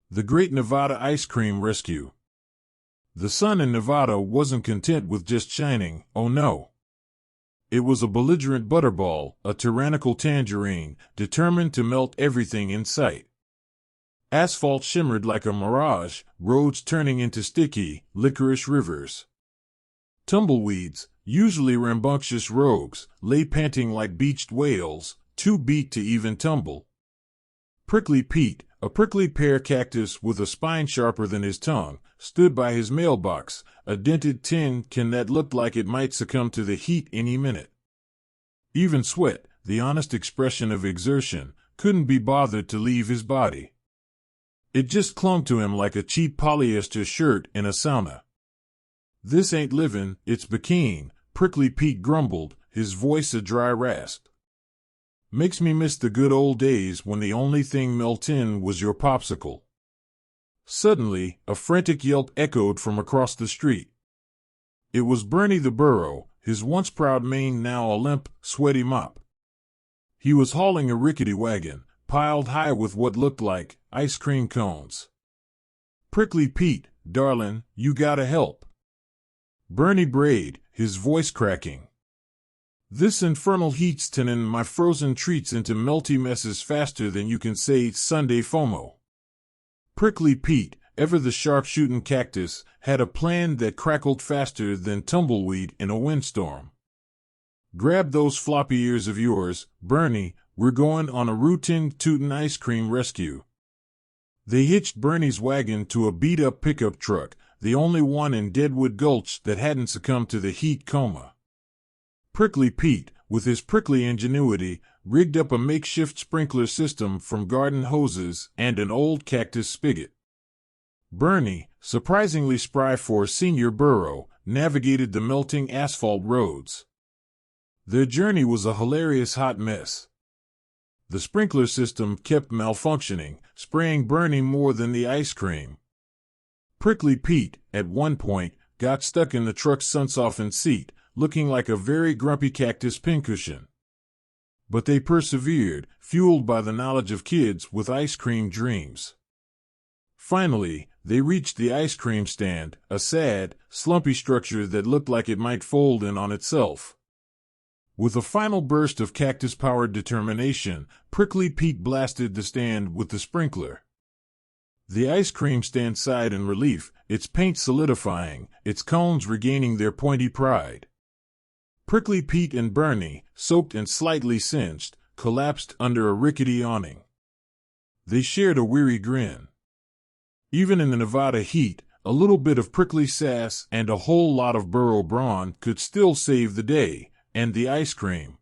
The Great Nevada Ice Cream Rescue. The sun in Nevada wasn't content with just shining, oh no. It was a belligerent butterball, a tyrannical tangerine, determined to melt everything in sight. Asphalt shimmered like a mirage, roads turning into sticky, licorice rivers. Tumbleweeds, usually rambunctious rogues, lay panting like beached whales, too beat to even tumble. Prickly Pete, a prickly pear cactus with a spine sharper than his tongue, stood by his mailbox, a dented tin can that looked like it might succumb to the heat any minute. Even sweat, the honest expression of exertion, couldn't be bothered to leave his body. It just clung to him like a cheap polyester shirt in a sauna. "This ain't livin', it's bikini," Prickly Pete grumbled, his voice a dry rasp. "Makes me miss the good old days when the only thing melt in was your popsicle." Suddenly, a frantic yelp echoed from across the street. It was Bernie the Burro, his once proud mane now a limp, sweaty mop. He was hauling a rickety wagon, piled high with what looked like ice cream cones. "Prickly Pete, darlin', you gotta help." Bernie brayed, his voice cracking. "This infernal heat's turning my frozen treats into melty messes faster than you can say Sunday FOMO." Prickly Pete, ever the sharpshooting cactus, had a plan that crackled faster than tumbleweed in a windstorm. "Grab those floppy ears of yours, Bernie, we're going on a rootin' ice cream rescue." They hitched Bernie's wagon to a beat-up pickup truck, the only one in Deadwood Gulch that hadn't succumbed to the heat coma. Prickly Pete, with his prickly ingenuity, rigged up a makeshift sprinkler system from garden hoses and an old cactus spigot. Bernie, surprisingly spry for a senior burro, navigated the melting asphalt roads. Their journey was a hilarious hot mess. The sprinkler system kept malfunctioning, spraying Bernie more than the ice cream. Prickly Pete, at one point, got stuck in the truck's sun-softened seat, looking like a very grumpy cactus pincushion. But they persevered, fueled by the knowledge of kids with ice cream dreams. Finally, they reached the ice cream stand, a sad, slumpy structure that looked like it might fold in on itself. With a final burst of cactus-powered determination, Prickly Pete blasted the stand with the sprinkler. The ice cream stand sighed in relief, its paint solidifying, its cones regaining their pointy pride. Prickly Pete and Bernie, soaked and slightly singed, collapsed under a rickety awning. They shared a weary grin. Even in the Nevada heat, a little bit of prickly sass and a whole lot of Burro Brawn could still save the day, and the ice cream.